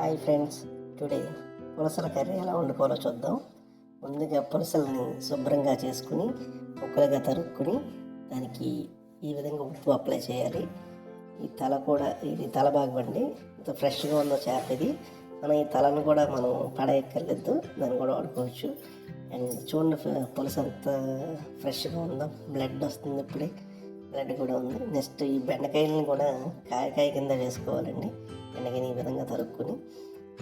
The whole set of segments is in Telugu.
హాయ్ ఫ్రెండ్స్, టుడే పులసల కర్రీ ఎలా వండుకోవాలో చూద్దాం. ముందుగా పులసల్ని శుభ్రంగా చేసుకుని ముక్కలుగా తరుక్కుని దానికి ఈ విధంగా ఉప్పు అప్లై చేయాలి. ఈ తల కూడా, ఇది తల భాగమండి, ఇంత ఫ్రెష్గా ఉన్న చేప ఇది. మనం ఈ తలను కూడా మనం పడేయక్కర్లేదు, దాన్ని కూడా వాడుకోవచ్చు. అండ్ చూడండి, పులస అంత ఫ్రెష్గా ఉందో, బ్లడ్ వస్తుంది, ఇప్పుడే బ్లడ్ కూడా ఉంది. నెక్స్ట్ ఈ బెండకాయలని కూడా కాయ కింద వేసుకోవాలండి. బెండకాయని ఈ విధంగా తరుక్కుని,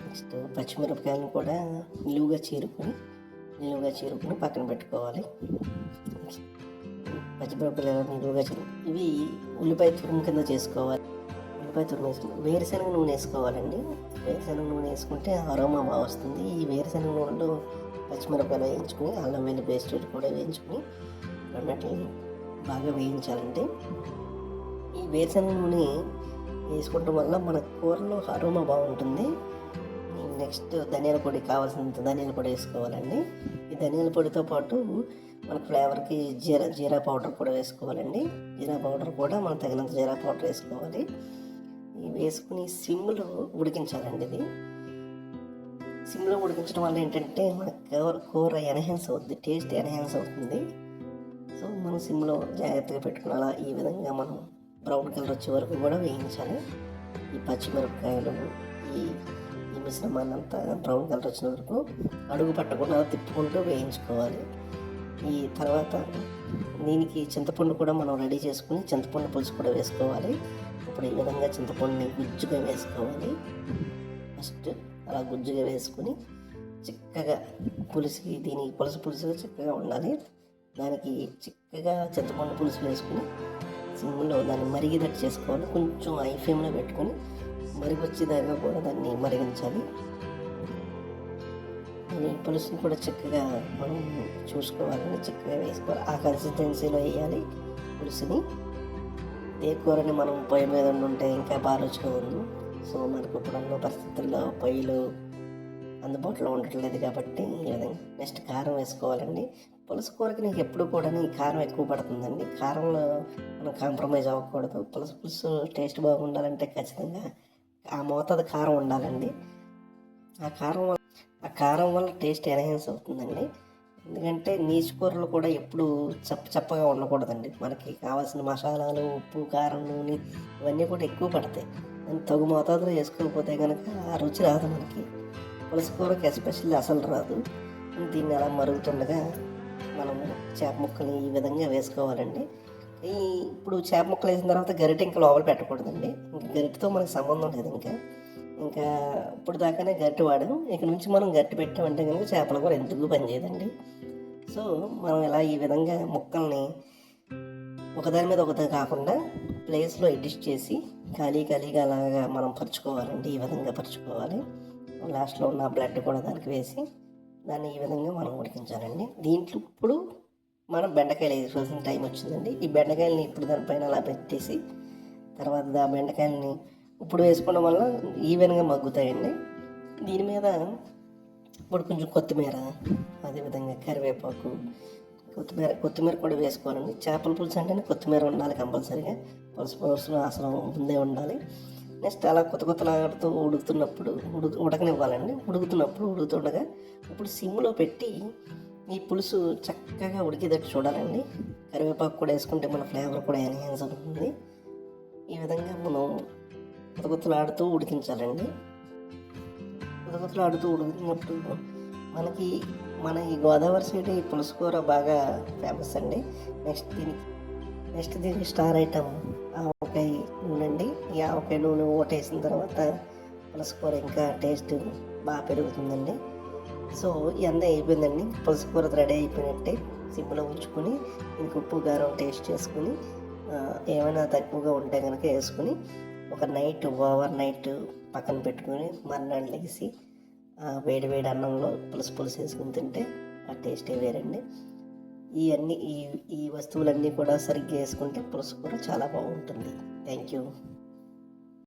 నెక్స్ట్ పచ్చిమిరపకాయలను కూడా నిలువుగా చీరుకుని పక్కన పెట్టుకోవాలి. పచ్చిమిరపకాయలు నిలువుగా ఇవి ఉల్లిపాయ తురుము కింద చేసుకోవాలి. ఉల్లిపాయ తురుము వేసుకుని వేరుశనగ నూనె వేసుకోవాలండి. వేరుశనగ నూనె వేసుకుంటే అరోమా బాగా వస్తుంది. ఈ వేరుశనగ నూనెలో పచ్చిమిరపకాయలు వేయించుకుని, అల్లం వెల్లుల్లి పేస్ట్ కూడా వేయించుకుని రెండింటిని బాగా వేయించాలంటే ఈ వేరుశనగ నూనె వేసుకోవడం వల్ల మన కూరలో అరోమా బాగుంటుంది. నెక్స్ట్ ధనియాల పొడి, కావాల్సినంత ధనియాల పొడి వేసుకోవాలండి. ఈ ధనియాల పొడితో పాటు మన ఫ్లేవర్కి జీరా పౌడర్ కూడా వేసుకోవాలండి. జీరా పౌడర్ కూడా మనం తగినంత జీరా పౌడర్ వేసుకోవాలి. ఇవి వేసుకుని సిమ్లో ఉడికించాలండి. ఇది సిమ్లో ఉడికించడం వల్ల ఏంటంటే మన కూర ఎన్హాన్స్ అవుతుంది, టేస్ట్ ఎన్హాన్స్ అవుతుంది. సో మనం సిమ్లో జాగ్రత్తగా పెట్టుకుని ఈ విధంగా మనం బ్రౌన్ కలర్ వచ్చే వరకు కూడా వేయించాలి. ఈ పచ్చిమిరపకాయలు, ఈ మిశ్రమాన్ని అంతా బ్రౌన్ కలర్ వచ్చిన వరకు అడుగు పట్టకుండా తిప్పుకుంటూ వేయించుకోవాలి. ఈ తర్వాత దీనికి చింతపండు కూడా మనం రెడీ చేసుకుని చింతపండు పులుసు కూడా వేసుకోవాలి. ఇప్పుడు ఈ విధంగా చింతపండుని గుజ్జుగా వేసుకోవాలి. ఫస్ట్ అలా గుజ్జుగా వేసుకుని చిక్కగా పులుసుకి, దీనికి పులుసు చిక్కగా ఉండాలి. దానికి చిక్కగా చింతపండు పులుసు వేసుకుని సిమ్లో దాన్ని మరిగేటట్టు చేసుకోవాలి. కొంచెం హై ఫ్లేమ్లో పెట్టుకొని మరిగొచ్చేదాకా కూడా దాన్ని మరిగించాలి. ఈ పులుసుని కూడా చక్కగా మనం చూసుకోవాలని చక్కగా వేసుకోవాలి. ఆ కన్సిస్టెన్సీలో వేయాలి పులుసుని. ఏ కూరని మనం పొయ్యి మీద ఉంటే ఇంకా బాగా రుచిగా ఉంది. సో మనకు ఇప్పుడున్న పరిస్థితుల్లో పొయ్యిలు అందుబాటులో ఉండట్లేదు కాబట్టి ఈ విధంగా. నెక్స్ట్ కారం వేసుకోవాలండి. పులుసు కూరకి నీకు ఎప్పుడు కూడా ఈ కారం ఎక్కువ పడుతుందండి. కారంలో మనం కాంప్రమైజ్ అవ్వకూడదు. పులుసు టేస్ట్ బాగుండాలంటే ఖచ్చితంగా ఆ మోతాదు కారం ఉండాలండి. ఆ కారం వల్ల టేస్ట్ ఎన్హాన్స్ అవుతుందండి. ఎందుకంటే నీచు కూరలు కూడా ఎప్పుడు చప్పగా ఉండకూడదండి. మనకి కావాల్సిన మసాలాలు, ఉప్పు, కారం, నూనె ఇవన్నీ కూడా ఎక్కువ పడతాయి. తగు మోతాదులో వేసుకోకపోతే కనుక ఆ రుచి రాదు మనకి. పులుసు కూరకి ఎస్పెషల్లీ అసలు రాదు. దీన్ని అలా మరుగుతుండగా మనము చేప ముక్కలు ఈ విధంగా వేసుకోవాలండి. ఇప్పుడు చేప ముక్కలు వేసిన తర్వాత గరిటె ఇంకా లోపల పెట్టకూడదండి. ఇంకా గరిటెతో మనకు సంబంధం లేదు. ఇంకా ఇప్పుడు దాకానే గరిటె వాడాము. ఇక నుంచి మనం గరిటె పెట్టామంటే కనుక చేపల కూర ఎందుకు పనిచేయదండి. సో మనం ఇలా ఈ విధంగా ముక్కల్ని ఒకదాని మీద ఒకదాని కాకుండా ప్లేస్లో అడ్జస్ట్ చేసి ఖాళీగా అలాగా మనం పరుచుకోవాలండి. ఈ విధంగా పరుచుకోవాలి. లాస్ట్లో ఉన్న బ్లడ్ కూడా దానికి వేసి దాన్ని ఈ విధంగా మనం ఉడికించాలండి. దీంట్లో ఇప్పుడు మనం బెండకాయలు వేసుకోవాల్సిన టైం వచ్చిందండి. ఈ బెండకాయలని ఇప్పుడు దానిపైన అలా పెట్టేసి తర్వాత ఆ బెండకాయలని ఇప్పుడు వేసుకోవడం వల్ల ఈవెన్గా మగ్గుతాయండి. దీని మీద ఇప్పుడు కొంచెం కొత్తిమీర, అదేవిధంగా కరివేపాకు, కొత్తిమీర కూడా వేసుకోవాలండి. చేపల పులుసు అంటేనే కొత్తిమీర ఉండాలి కంపల్సరీగా. పులుసులో అసలు ముందే ఉండాలి. నెక్స్ట్ అలా కొత్తలాడుతూ ఉడకనివ్వాలండి. ఉడుకుతుండగా ఇప్పుడు సిమ్లో పెట్టి ఈ పులుసు చక్కగా ఉడికేటట్టు చూడాలండి. కరివేపాకు కూడా వేసుకుంటే మన ఫ్లేవర్ కూడా ఎన్హాన్స్ అవుతుంది. ఈ విధంగా మనం కొత్తలాడుతూ ఉడికించాలండి. ఉడికినప్పుడు మన ఈ గోదావరి సైడ్ ఈ పులుసు కూర బాగా ఫేమస్ అండి. నెక్స్ట్ దీనికి స్టార్ ఐటమ్ ఆవకాయ నూనె అండి. ఈ ఆవకాయ నూనె ఓటేసిన తర్వాత పులుసు కూర ఇంకా టేస్ట్ బాగా పెరుగుతుందండి. సో ఇవన్నీ అయిపోయిందండి. పులుసు కూర రెడీ అయిపోయినట్టే. సిమ్లో ఉంచుకొని ఇంక ఉప్పు, కారం టేస్ట్ చేసుకుని ఏమైనా తక్కువగా ఉంటే కనుక వేసుకుని ఓవర్ నైట్ పక్కన పెట్టుకొని మర్నాడు లెగిసి వేడి అన్నంలో పులుసు వేసుకుని తింటే ఆ టేస్టే వేరండి. ఈ వస్తువులన్నీ కూడా సరిగ్గా వేసుకుంటే పులుసు కూర చాలా బాగుంటుంది. Thank you.